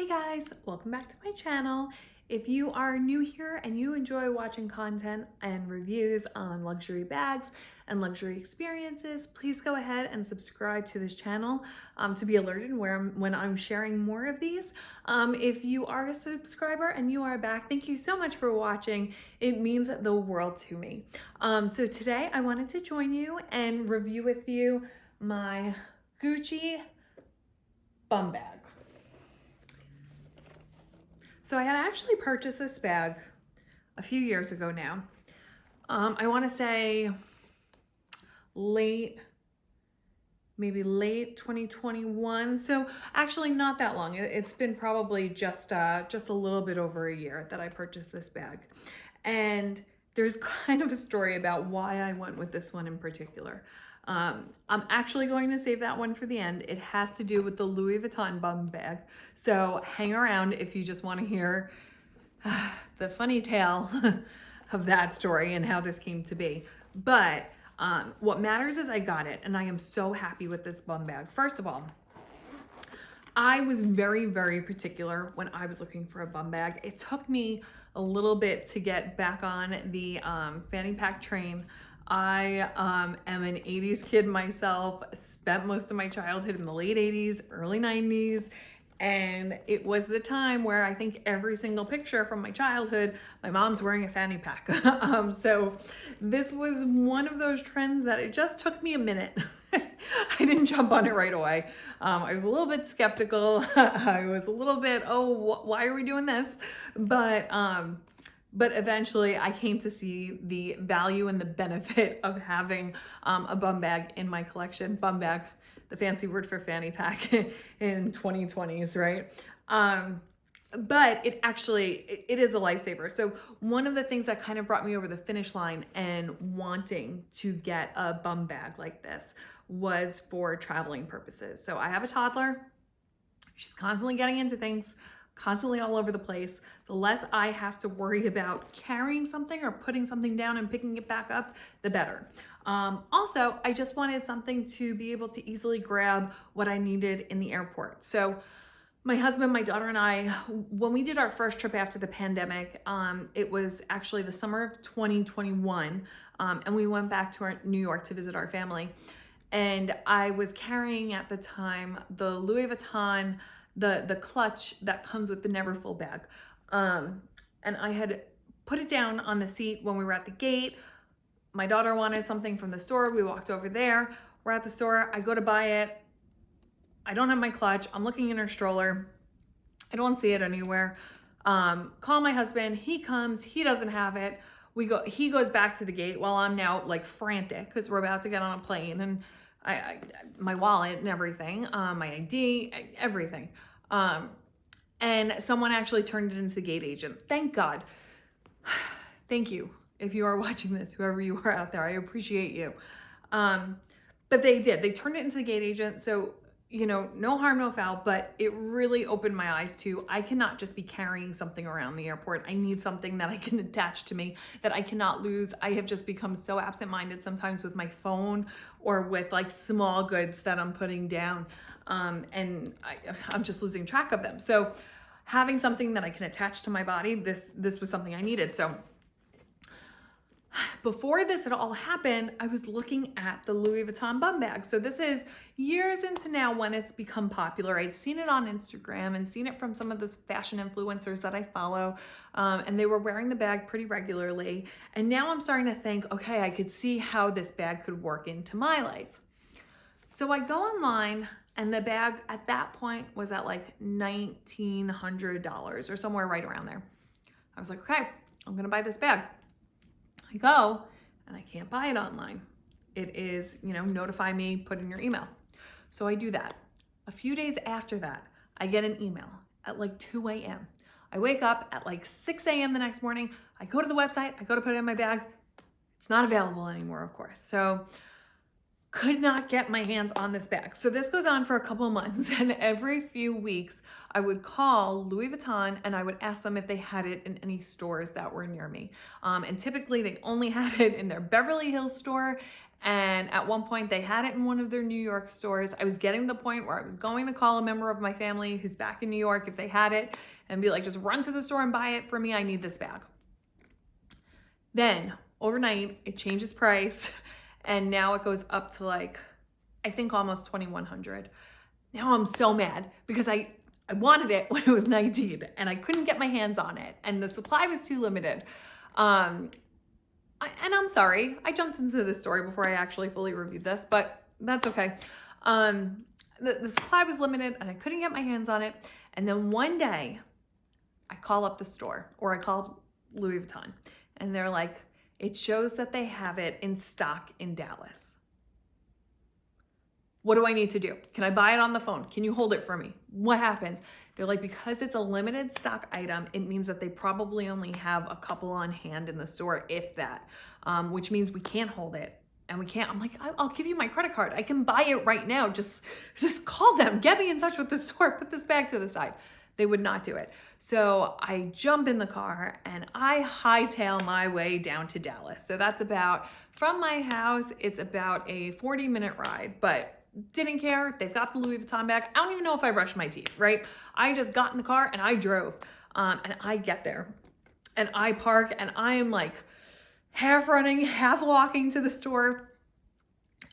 guys, welcome back to my channel. If you are new here and you enjoy watching content and reviews on luxury bags and luxury experiences, please go ahead and subscribe to this channel to be alerted when I'm sharing more of these. If you are a subscriber and you are back, thank you so much for watching. It means the world to me. So today I wanted to join you and review with you my Gucci bum bag. So I had actually purchased this bag a few years ago now. I want to say maybe late 2021. So actually not that long. It's been probably just a little bit over a year that I purchased this bag. And there's kind of a story about why I went with this one in particular. I'm actually going to save that one for the end. It has to do with the Louis Vuitton bum bag. So hang around if you just want to hear the funny tale of that story and how this came to be. But what matters is I got it, and I am so happy with this bum bag. First of all, I was very, very particular when I was looking for a bum bag. It took me a little bit to get back on the fanny pack train. I am an 80s kid myself, spent most of my childhood in the late 80s, early 90s, and it was the time where I think every single picture from my childhood, my mom's wearing a fanny pack. So this was one of those trends that it just took me a minute. I didn't jump on it right away. I was a little bit skeptical. I was a little bit, why are we doing this? But eventually I came to see the value and the benefit of having a bum bag in my collection. Bum bag, the fancy word for fanny pack in 2020s, right? But it is a lifesaver. So one of the things that kind of brought me over the finish line and wanting to get a bum bag like this was for traveling purposes. So I have a toddler. She's constantly getting into things, constantly all over the place. The less I have to worry about carrying something or putting something down and picking it back up, the better. Also, I just wanted something to be able to easily grab what I needed in the airport. So my husband, my daughter, and I, when we did our first trip after the pandemic, it was actually the summer of 2021, and we went back to New York to visit our family. And I was carrying at the time the Louis Vuitton, the clutch that comes with the Never Full bag. And I had put it down on the seat when we were at the gate. My daughter wanted something from the store. We walked over there. We're at the store. I go to buy it. I don't have my clutch. I'm looking in her stroller. I don't see it anywhere. Call my husband. He comes. He doesn't have it. He goes back to the gate while I'm now like frantic because we're about to get on a plane, and my wallet and everything, my ID, everything. And someone actually turned it into the gate agent. Thank God. Thank you. If you are watching this, whoever you are out there, I appreciate you. But they did. They turned it into the gate agent. So, no harm, no foul, but it really opened my eyes to, I cannot just be carrying something around the airport. I need something that I can attach to me, that I cannot lose. I have just become so absent-minded sometimes with my phone or with like small goods that I'm putting down. And I'm just losing track of them. So having something that I can attach to my body, this was something I needed. So before this had all happened, I was looking at the Louis Vuitton bum bag. So this is years into now when it's become popular. I'd seen it on Instagram and seen it from some of those fashion influencers that I follow. And they were wearing the bag pretty regularly. And now I'm starting to think, okay, I could see how this bag could work into my life. So I go online, and the bag at that point was at like $1,900 or somewhere right around there. I was like, okay, I'm gonna buy this bag. I go and I can't buy it online. It is, notify me, put in your email. So I do that. A few days after that, I get an email at like 2 a.m. I wake up at like 6 a.m. the next morning. I go to the website, I go to put it in my bag. It's not available anymore, of course. So could not get my hands on this bag. So this goes on for a couple of months, and every few weeks I would call Louis Vuitton and I would ask them if they had it in any stores that were near me. And typically they only had it in their Beverly Hills store And at one point they had it in one of their New York stores. I was getting to the point where I was going to call a member of my family who's back in New York if they had it and be like, just run to the store and buy it for me. I need this bag. Then overnight it changes price and now it goes up to like, I think almost $2,100. Now I'm so mad because I wanted it when it was 19 and I couldn't get my hands on it and the supply was too limited. And I'm sorry, I jumped into the story before I actually fully reviewed this, but that's okay. The supply was limited and I couldn't get my hands on it. And then one day I call up the store, or I call Louis Vuitton, and they're like, it shows that they have it in stock in Dallas. What do I need to do? Can I buy it on the phone? Can you hold it for me? What happens? They're like, because it's a limited stock item, it means that they probably only have a couple on hand in the store, if that, which means we can't hold it and we can't. I'm like, I'll give you my credit card. I can buy it right now. Just call them, get me in touch with the store, put this bag to the side. They would not do it. So I jump in the car and I hightail my way down to Dallas. So that's about, from my house, it's about a 40-minute ride, but didn't care. They've got the Louis Vuitton bag. I don't even know if I brushed my teeth, right? I just got in the car and I drove. And I get there and I park and I am like half running, half walking to the store.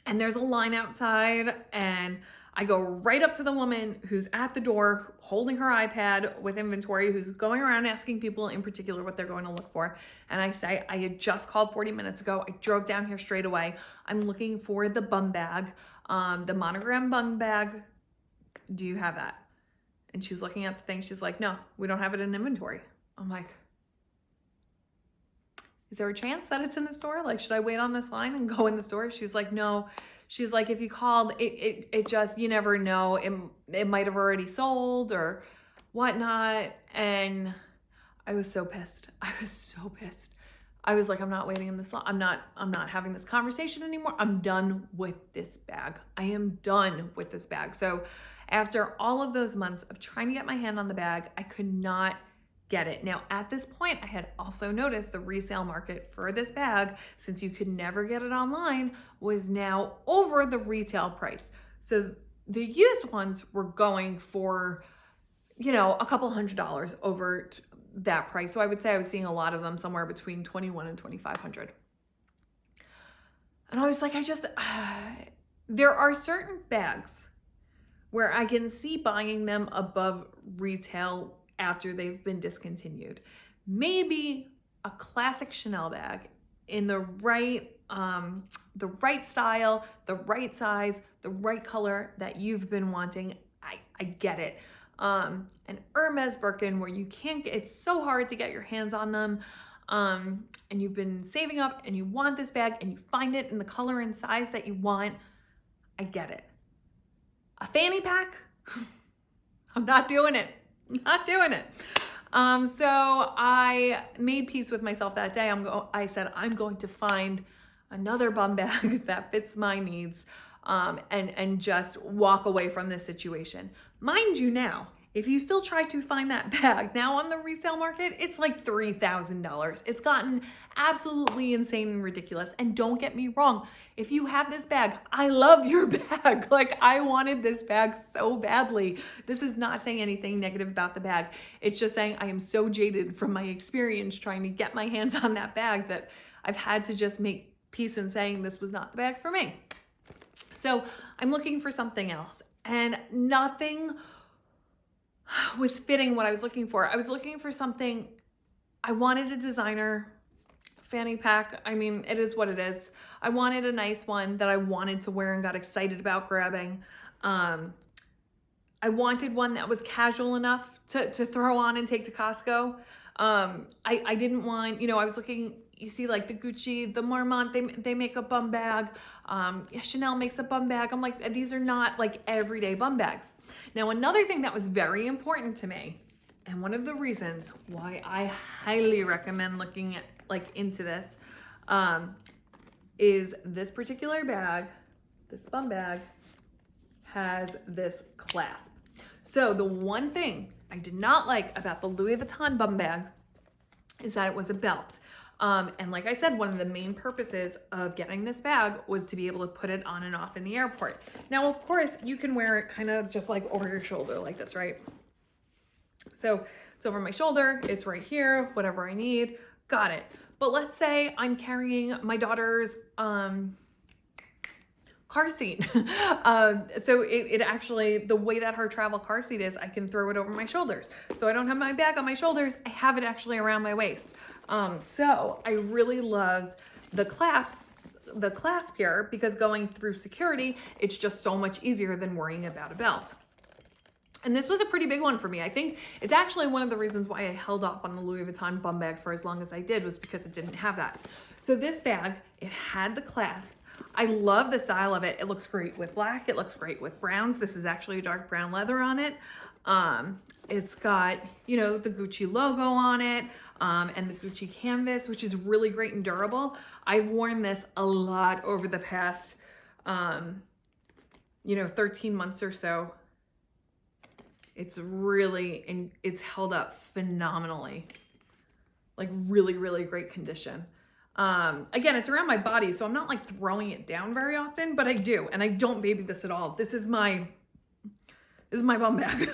And there's a line outside and I go right up to the woman who's at the door holding her iPad with inventory, who's going around asking people in particular what they're going to look for. And I say, I had just called 40 minutes ago. I drove down here straight away. I'm looking for the bum bag, the monogram bum bag. Do you have that? And she's looking at the thing. She's like, no, we don't have it in inventory. I'm like, is there a chance that it's in the store? Like, should I wait on this line and go in the store? She's like, no. She's like, if you called, it just, you never know. It might have already sold or whatnot. And I was so pissed. I was so pissed. I was like, I'm not waiting in this line. I'm not having this conversation anymore. I'm done with this bag. I am done with this bag. So after all of those months of trying to get my hand on the bag, I could not get it. Now, at this point, I had also noticed the resale market for this bag, since you could never get it online, was now over the retail price. So the used ones were going for, a couple $100s over that price. So I would say I was seeing a lot of them somewhere between $2,100 and $2,500. And I was like, there are certain bags where I can see buying them above retail after they've been discontinued. Maybe a classic Chanel bag in the right style, the right size, the right color that you've been wanting. I get it. An Hermes Birkin where you can't get, it's so hard to get your hands on them. And you've been saving up and you want this bag and you find it in the color and size that you want. I get it. A fanny pack? I'm not doing it. Not doing it. So I made peace with myself that day. I said, I'm going to find another bum bag that fits my needs, and just walk away from this situation. Mind you, now, if you still try to find that bag now on the resale market, it's like $3,000. It's gotten absolutely insane and ridiculous. And don't get me wrong, if you have this bag, I love your bag. Like, I wanted this bag so badly. This is not saying anything negative about the bag. It's just saying I am so jaded from my experience trying to get my hands on that bag that I've had to just make peace in saying this was not the bag for me. So I'm looking for something else, and nothing was fitting what I was looking for. I was looking for something, I wanted a designer fanny pack. I mean, it is what it is. I wanted a nice one that I wanted to wear and got excited about grabbing. I wanted one that was casual enough to throw on and take to Costco. I didn't want, I was looking, you see, like the Gucci, the Marmont, they make a bum bag. Chanel makes a bum bag. I'm like, these are not like everyday bum bags. Now, another thing that was very important to me, and one of the reasons why I highly recommend looking at into this, is this particular bag, this bum bag, has this clasp. So the one thing I did not like about the Louis Vuitton bum bag is that it was a belt. And like I said, one of the main purposes of getting this bag was to be able to put it on and off in the airport. Now, of course, you can wear it kind of just like over your shoulder like this, right? So it's over my shoulder, it's right here, whatever I need, got it. But let's say I'm carrying my daughter's car seat. So it actually, the way that her travel car seat is, I can throw it over my shoulders. So I don't have my bag on my shoulders, I have it actually around my waist. So I really loved the clasp here, because going through security, it's just so much easier than worrying about a belt. And this was a pretty big one for me. I think it's actually one of the reasons why I held off on the Louis Vuitton bum bag for as long as I did, was because it didn't have that. So this bag, it had the clasp. I love the style of it. It looks great with black. It looks great with browns. This is actually a dark brown leather on it. It's got, you know, the Gucci logo on it, and the Gucci canvas, which is really great and durable. I've worn this a lot over the past, 13 months or so. It's really, and it's held up phenomenally, like really, really great condition. Again, it's around my body, so I'm not like throwing it down very often, but I do, and I don't baby this at all. This is my bum bag.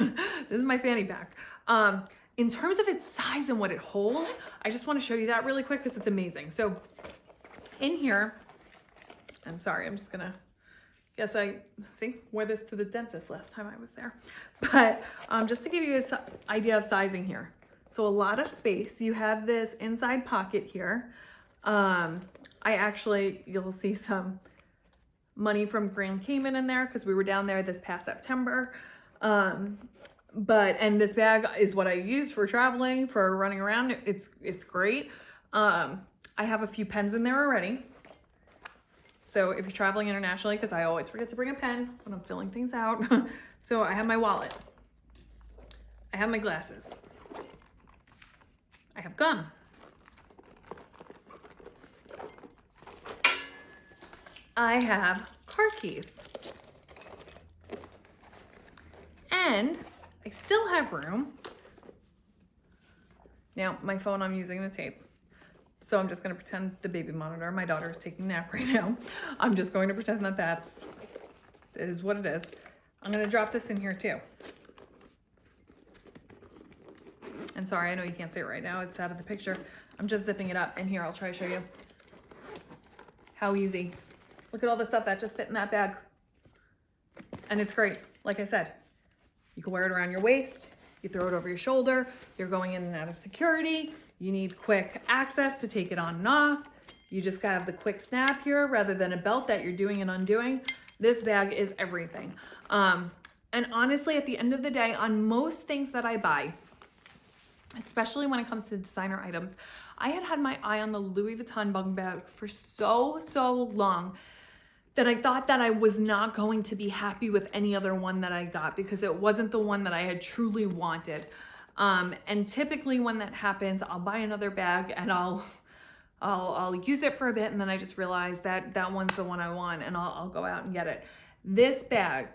This is my fanny pack. In terms of its size and what it holds, I just want to show you that really quick because it's amazing. So in here, and sorry, I'm just gonna, guess I wore this to the dentist last time I was there. But just to give you an idea of sizing here. So a lot of space. You have this inside pocket here. You'll see some money from Grand Cayman in there because we were down there this past September. And this bag is what I used for traveling, for running around. It's great. I have a few pens in there already. So if you're traveling internationally, because I always forget to bring a pen when I'm filling things out. So I have my wallet. I have my glasses. I have gum. I have car keys. And I still have room. Now, my phone, I'm using the tape. So I'm just going to pretend the baby monitor. My daughter is taking a nap right now. I'm just going to pretend that is what it is. I'm going to drop this in here too. And sorry, I know you can't see it right now. It's out of the picture. I'm just zipping it up. And here, I'll try to show you how easy. Look at all the stuff that just fit in that bag. And it's great. Like I said, you can wear it around your waist. You throw it over your shoulder. You're going in and out of security. You need quick access to take it on and off. You just gotta have the quick snap here rather than a belt that you're doing and undoing. This bag is everything. And honestly, at the end of the day, on most things that I buy, especially when it comes to designer items, I had my eye on the Louis Vuitton bum bag for so long that I thought that I was not going to be happy with any other one that I got because it wasn't the one that I had truly wanted. And typically when that happens, I'll buy another bag and I'll use it for a bit, and then I just realize that that one's the one I want, and I'll go out and get it. This bag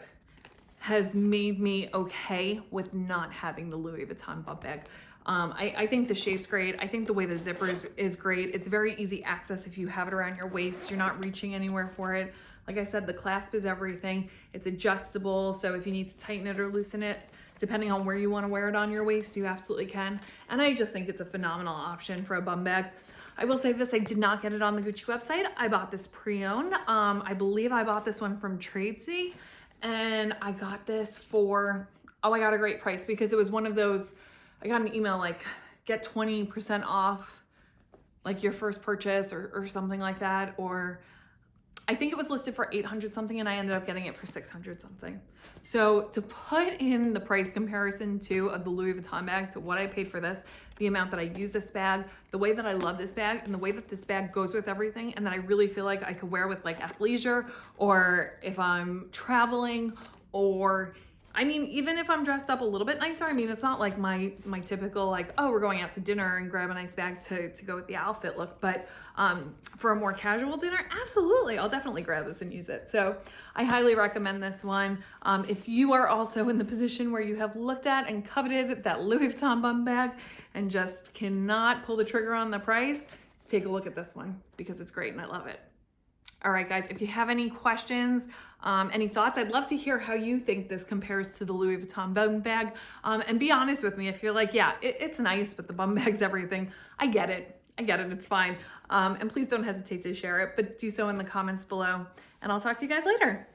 has made me okay with not having the Louis Vuitton bum bag. I think the shape's great. I think the way the zipper is great. It's very easy access if you have it around your waist. You're not reaching anywhere for it. Like I said, the clasp is everything. It's adjustable, so if you need to tighten it or loosen it, depending on where you want to wear it on your waist, you absolutely can. And I just think it's a phenomenal option for a bum bag. I will say this, I did not get it on the Gucci website. I bought this pre-owned. I believe I bought this one from Tradesy, and I got this for, I got a great price because it was one of those, I got an email like, get 20% off like your first purchase or something like that. Or I think it was listed for 800 something and I ended up getting it for 600 something. So to put in the price comparison of the Louis Vuitton bag to what I paid for this, the amount that I use this bag, the way that I love this bag, and the way that this bag goes with everything, and that I really feel like I could wear with like athleisure, or if I'm traveling, or I mean, even if I'm dressed up a little bit nicer, I mean, it's not like my typical like, oh, we're going out to dinner and grab a nice bag to go with the outfit look. But for a more casual dinner, absolutely, I'll definitely grab this and use it. So I highly recommend this one. If you are also in the position where you have looked at and coveted that Louis Vuitton bum bag and just cannot pull the trigger on the price, take a look at this one because it's great and I love it. All right, guys, if you have any questions, any thoughts, I'd love to hear how you think this compares to the Louis Vuitton bum bag. And be honest with me if you're like, yeah, it's nice, but the bum bag's everything. I get it, it's fine. And please don't hesitate to share it, but do so in the comments below. And I'll talk to you guys later.